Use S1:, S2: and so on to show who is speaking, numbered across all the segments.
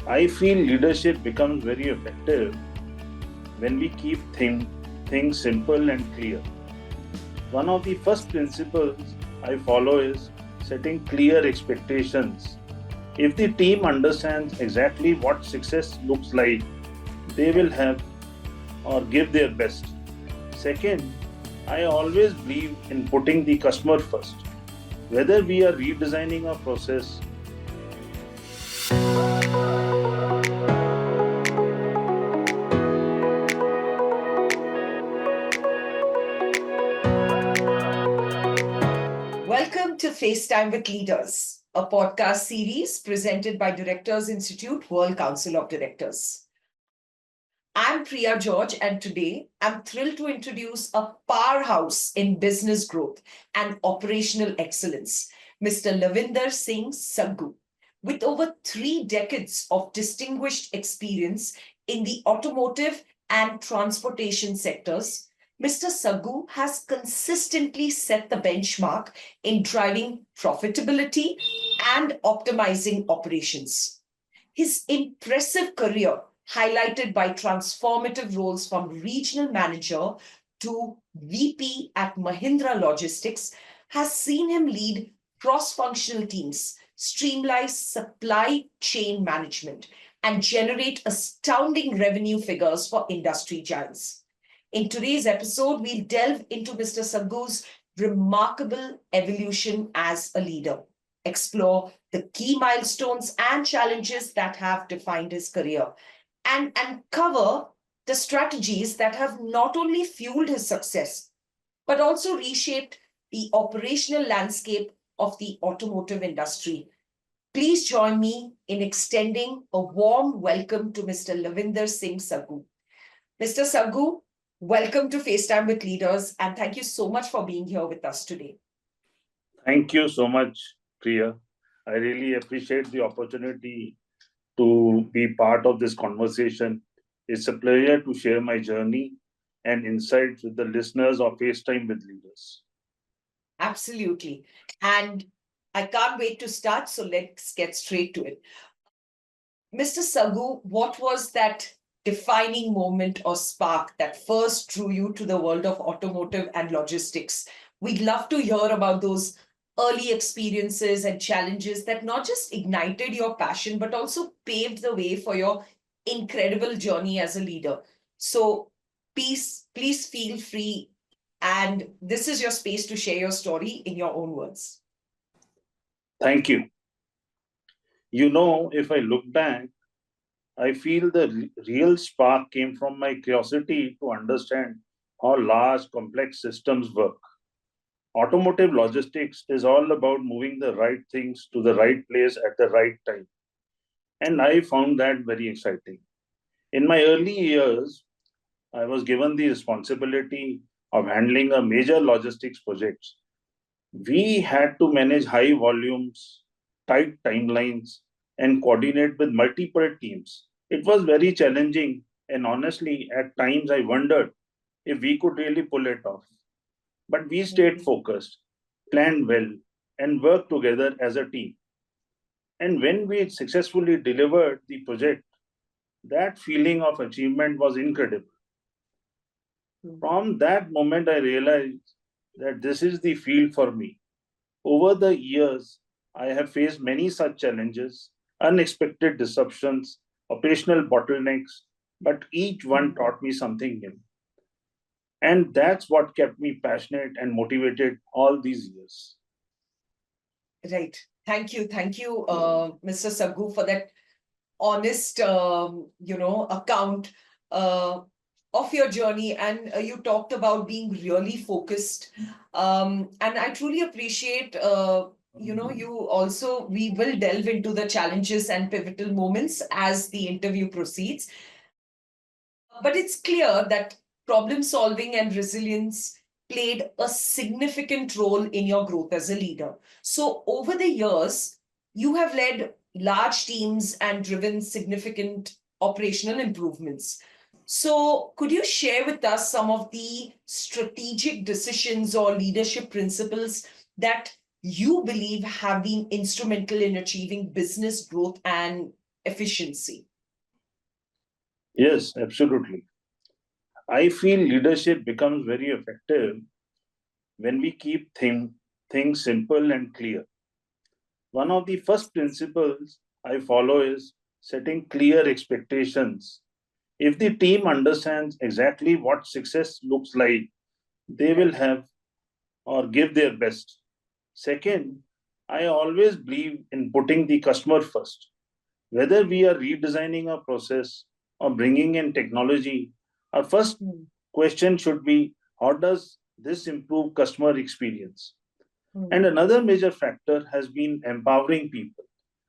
S1: I feel leadership becomes very effective when we keep things simple and clear. One of the first principles I follow is setting clear expectations. If the team understands exactly what success looks like, they will have or give their best. Second, I always believe in putting the customer first. Whether we are redesigning a process,
S2: Welcome to FaceTime with Leaders, a podcast series presented by Directors Institute World Council of Directors. I'm Priya George, and today I'm thrilled to introduce a powerhouse in business growth and operational excellence, Mr. Lovinder Singh Saggu. With over 3 decades of distinguished experience in the automotive and transportation sectors, Mr. Saggu has consistently set the benchmark in driving profitability and optimizing operations. His impressive career, highlighted by transformative roles from regional manager to VP at Mahindra Logistics, has seen him lead cross functional teams, streamline supply chain management, and generate astounding revenue figures for industry giants. In today's episode, we'll delve into Mr. Saggu's remarkable evolution as a leader, explore the key milestones and challenges that have defined his career, and cover the strategies that have not only fueled his success, but also reshaped the operational landscape of the automotive industry. Please join me in extending a warm welcome to Mr. Lovinder Singh Saggu. Mr. Saggu, welcome to FaceTime with Leaders, and thank you so much for being here with us today.
S1: thank you so much, Priya. I really appreciate the opportunity to be part of this conversation. It's a pleasure to share my journey and insights with the listeners of FaceTime with Leaders.
S2: Absolutely. And I can't wait to start, so let's get straight to it. Mr. Saggu, what was that defining moment or spark that first drew you to the world of automotive and logistics? We'd love to hear about those early experiences and challenges that not just ignited your passion, but also paved the way for your incredible journey as a leader. So please feel free. And this is your space to share your story in your own words.
S1: Thank you. You know, if I look back, I feel the real spark came from my curiosity to understand how large, complex systems work. Automotive logistics is all about moving the right things to the right place at the right time. And I found that very exciting. In my early years, I was given the responsibility of handling a major logistics project. We had to manage high volumes, tight timelines, and coordinate with multiple teams. It was very challenging, and honestly, at times I wondered if we could really pull it off. But we stayed focused, planned well, and worked together as a team. And when we successfully delivered the project, that feeling of achievement was incredible. From that moment, I realized that this is the field for me. Over the years, I have faced many such challenges, unexpected disruptions, operational bottlenecks, but each one taught me something new. And that's what kept me passionate and motivated all these years.
S2: Right. Thank you, Mr. Saggu, for that honest, account uh, of your journey. And you talked about being really focused. And I truly appreciate, you also, we will delve into the challenges and pivotal moments as the interview proceeds. But it's clear that problem solving and resilience played a significant role in your growth as a leader. So, over the years, you have led large teams and driven significant operational improvements. So, could you share with us some of the strategic decisions or leadership principles that you believe have been instrumental in achieving business growth and efficiency?
S1: Yes, absolutely. I feel leadership becomes very effective when we keep things simple and clear. One of the first principles I follow is setting clear expectations. If the team understands exactly what success looks like, they will
S2: Right.
S1: have or give their best. Second, I always believe in putting the customer first. Whether we are redesigning a process or bringing in technology, our first
S2: Hmm.
S1: question should be, how does this improve customer experience? And
S2: Hmm.
S1: another major factor has been empowering people.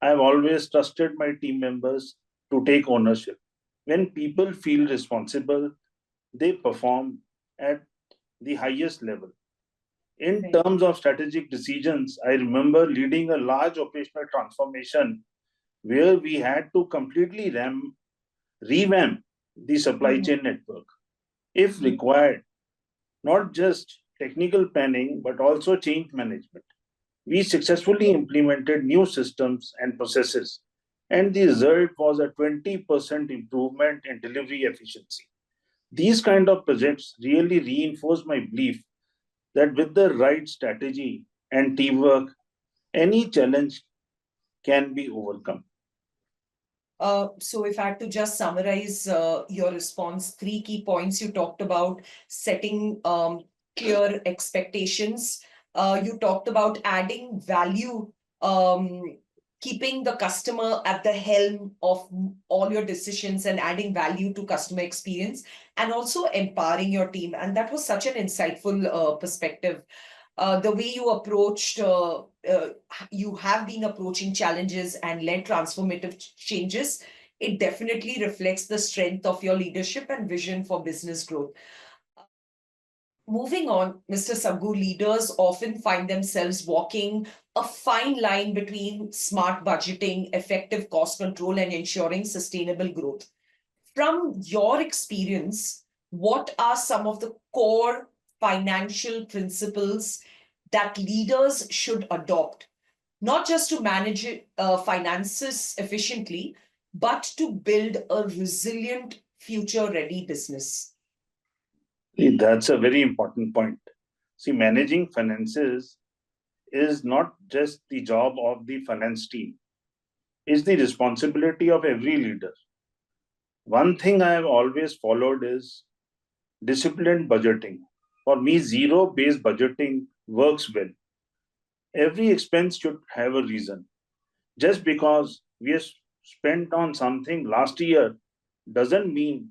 S1: I have always trusted my team members to take ownership. When people feel responsible, they perform at the highest level. In
S2: Right.
S1: terms of strategic decisions, I remember leading a large operational transformation where we had to completely revamp the supply
S2: Hmm.
S1: chain network. If required, not just technical planning, but also change management. We successfully implemented new systems and processes, and the result was a 20% improvement in delivery efficiency. These kind of projects really reinforce my belief that with the right strategy and teamwork, any challenge can be overcome.
S2: So if I had to just summarize your response, three key points you talked about: setting clear expectations. You talked about adding value, um, keeping the customer at the helm of all your decisions and adding value to customer experience, and also empowering your team. And that was such an insightful perspective. The way you approached, you have been approaching challenges and led transformative changes. It definitely reflects the strength of your leadership and vision for business growth. Moving on, Mr. Saggu, leaders often find themselves walking a fine line between smart budgeting, effective cost control, and ensuring sustainable growth. From your experience, what are some of the core financial principles that leaders should adopt, not just to manage finances efficiently, but to build a resilient, future ready business?
S1: See, that's a very important point. See, managing finances is not just the job of the finance team, it's the responsibility of every leader. One thing I have always followed is disciplined budgeting. For me, zero based budgeting works well. Every expense should have a reason. Just because we have spent on something last year doesn't mean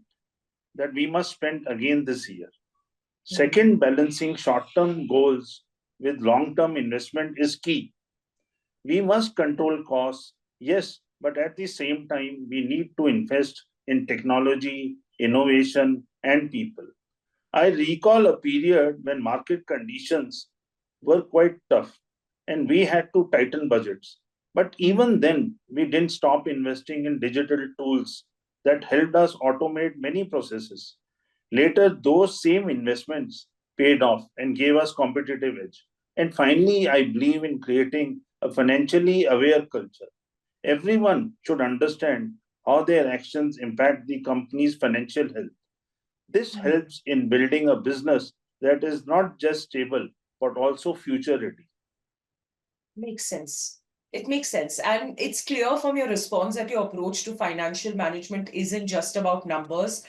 S1: that we must spend again this year.
S2: Mhm.
S1: Second, balancing short term goals with long term investment is key. We must control costs, yes, but at the same time, we need to invest in technology, innovation, and people. I recall a period when market conditions were quite tough and we had to tighten budgets. But even then, we didn't stop investing in digital tools that helped us automate many processes. Later, those same investments paid off and gave us competitive edge. And finally, I believe in creating a financially aware culture. Everyone should understand how their actions impact the company's financial health. This
S2: Mhm.
S1: helps in building a business that is not just stable but also future ready.
S2: Makes sense. It makes sense. And it's clear from your response that your approach to financial management isn't just about numbers,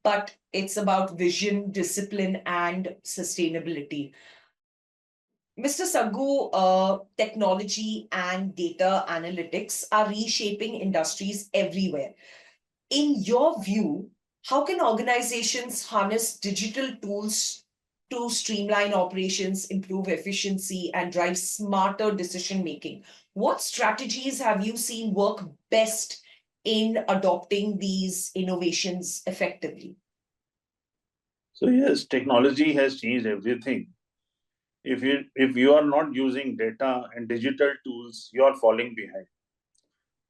S2: but it's about vision, discipline, and sustainability. Mr. Saggu, technology and data analytics are reshaping industries everywhere. In your view, how can organizations harness digital tools to streamline operations, improve efficiency, and drive smarter decision making? What strategies have you seen work best in adopting these innovations effectively?
S1: So yes, technology has changed everything. If you are not using data and digital tools, you are falling behind.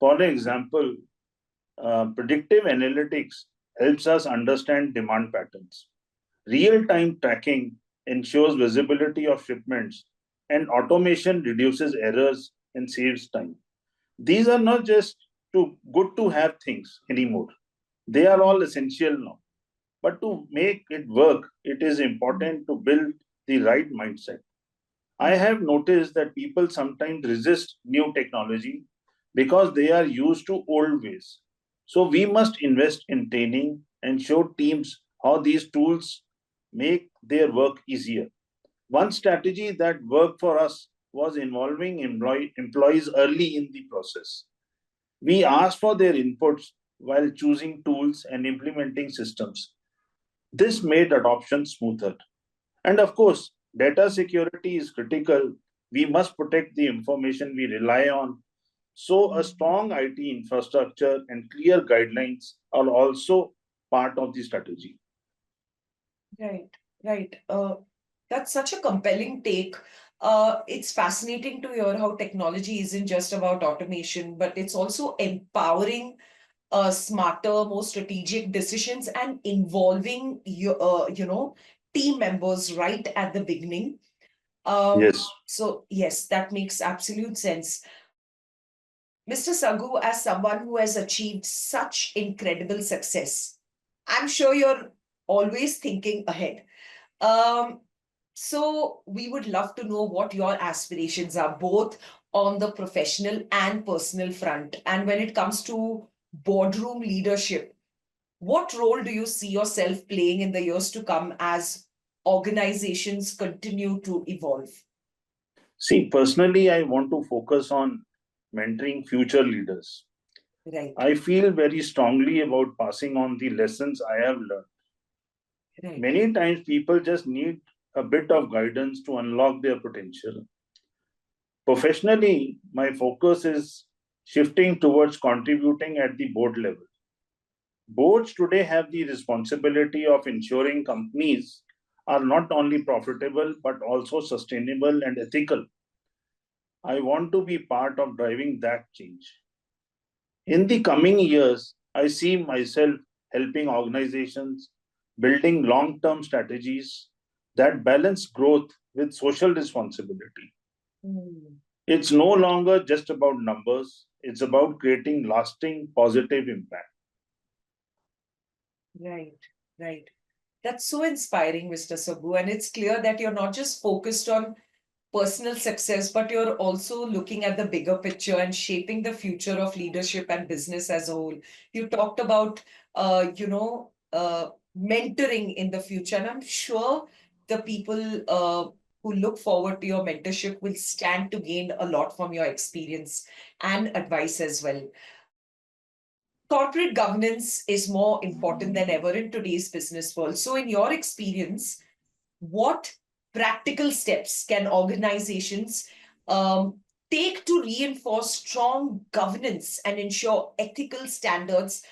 S1: For example, predictive analytics helps us understand demand patterns. Real-time tracking ensures visibility of shipments, and automation reduces errors and saves time. These are not just good to have things anymore. They are all essential now. But to make it work, it is important to build the right mindset. I have noticed that people sometimes resist new technology because they are used to old ways. So we must invest in training and show teams how these tools make their work easier. One strategy that worked for us was involving employees early in the process. We asked for their inputs while choosing tools and implementing systems. This made adoption smoother. And of course, data security is critical. We must protect the information we rely on. So, a strong IT infrastructure and clear guidelines are also part of the strategy.
S2: Right, right. That's such a compelling take. It's fascinating to hear how technology isn't just about automation, but it's also empowering smarter, more strategic decisions and involving team members right at the beginning.
S1: Yes.
S2: So yes, that makes absolute sense. Mr. Saggu, as someone who has achieved such incredible success, I'm sure you're always thinking ahead. Um, so we would love to know what your aspirations are, both on the professional and personal front. And when it comes to boardroom leadership, what role do you see yourself playing in the years to come as organizations continue to evolve?
S1: See, personally, I want to focus on mentoring future leaders.
S2: Right,
S1: I feel very strongly about passing on the lessons I have learned.
S2: right.
S1: Many times, people just need a bit of guidance to unlock their potential. Professionally, my focus is shifting towards contributing at the board level. Boards today have the responsibility of ensuring companies are not only profitable but also sustainable and ethical. I want to be part of driving that change. In the coming years, I see myself helping organizations building long term strategies that balance growth with social responsibility.
S2: Hmm.
S1: It's no longer just about numbers, it's about creating lasting positive impact.
S2: Right, right. That's so inspiring, Mr. Sabu. And it's clear that you're not just focused on personal success, but you're also looking at the bigger picture and shaping the future of leadership and business as a whole. You talked about, mentoring in the future, and I'm sure the people who look forward to your mentorship will stand to gain a lot from your experience and advice as well. Corporate governance is more important than ever in today's business world. So, in your experience, what practical steps can organizations um, take to reinforce strong governance and ensure ethical standards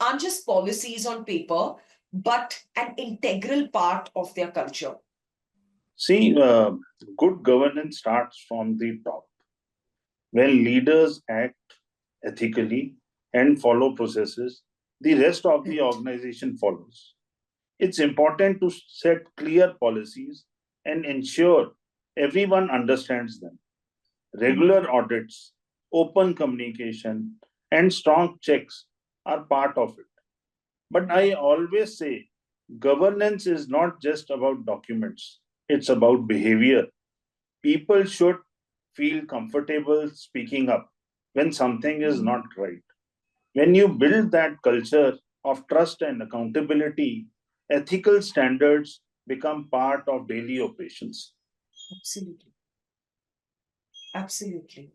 S2: aren't just policies on paper, but an integral part of their culture?
S1: See, good governance starts from the top. When leaders act ethically and follow processes, the rest of the
S2: Right.
S1: organization follows. It's important to set clear policies and ensure everyone understands them.
S2: Mhm.
S1: Regular audits, open communication, and strong checks are part of it. But I always say governance is not just about documents, it's about behavior. People should feel comfortable speaking up when something is
S2: Mhm.
S1: not right. When you build that culture of trust and accountability, ethical standards become part of daily operations.
S2: Absolutely. Absolutely.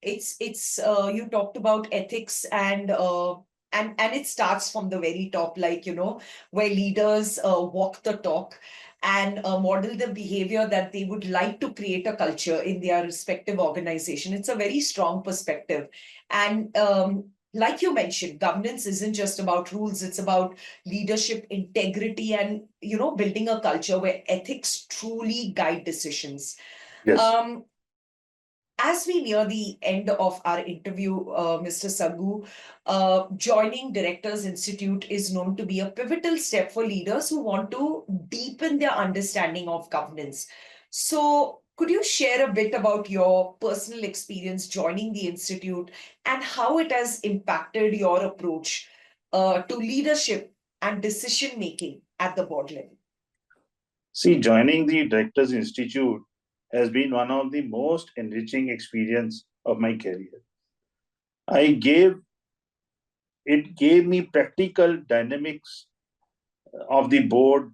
S2: It's you talked about ethics and it starts from the very top, like where leaders walk the talk and model the behavior that they would like to create a culture in their respective organization. It's a very strong perspective. And like you mentioned, governance isn't just about rules, it's about leadership integrity and building a culture where ethics truly guide decisions.
S1: Yes.
S2: um as we near the end of our interview, Mr. Saggu, joining Directors Institute is known to be a pivotal step for leaders who want to deepen their understanding of governance. So, Could you share a bit about your personal experience joining the Institute and how it has impacted your approach to leadership and decision making at the board level?
S1: See, joining the Directors Institute has been one of the most enriching experience of my career. I gave it gave me practical dynamics of the board,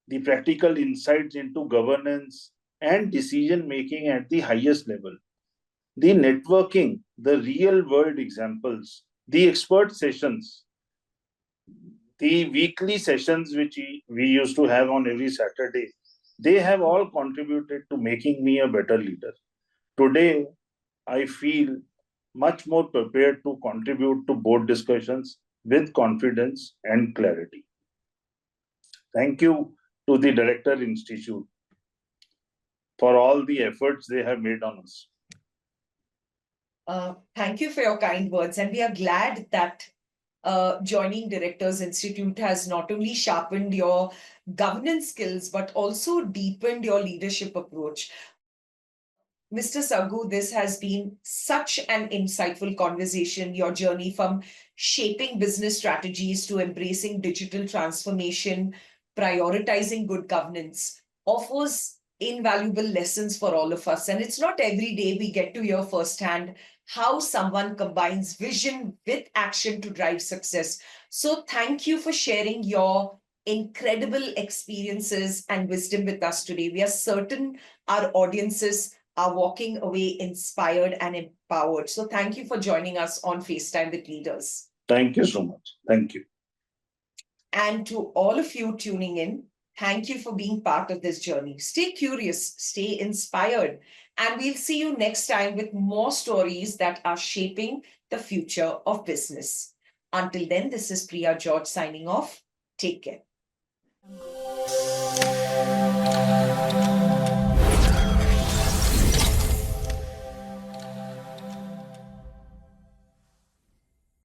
S1: the practical insights into governance and decision making at the highest level. The networking, the real world examples, the expert sessions, the weekly sessions which we used to have on every Saturday, they have all contributed to making me a better leader. Today, I feel much more prepared to contribute to board discussions with confidence and clarity. Thank you to the Director Institute for all the efforts they have made on us.
S2: Thank you for your kind words, and we are glad that joining Directors Institute has not only sharpened your governance skills but also deepened your leadership approach. Mr. Saggu, this has been such an insightful conversation. Your journey from shaping business strategies to embracing digital transformation, prioritizing good governance, offers invaluable lessons for all of us. And it's not every day we get to hear firsthand how someone combines vision with action to drive success. So, thank you for sharing your incredible experiences and wisdom with us today. We are certain our audiences are walking away inspired and empowered. So thank you for joining us on FaceTime with Leaders.
S1: Thank you so much. Thank you.
S2: And to all of you tuning in, thank you for being part of this journey. Stay curious, stay inspired, and we'll see you next time with more stories that are shaping the future of business. Until then, this is Priya George signing off. Take care.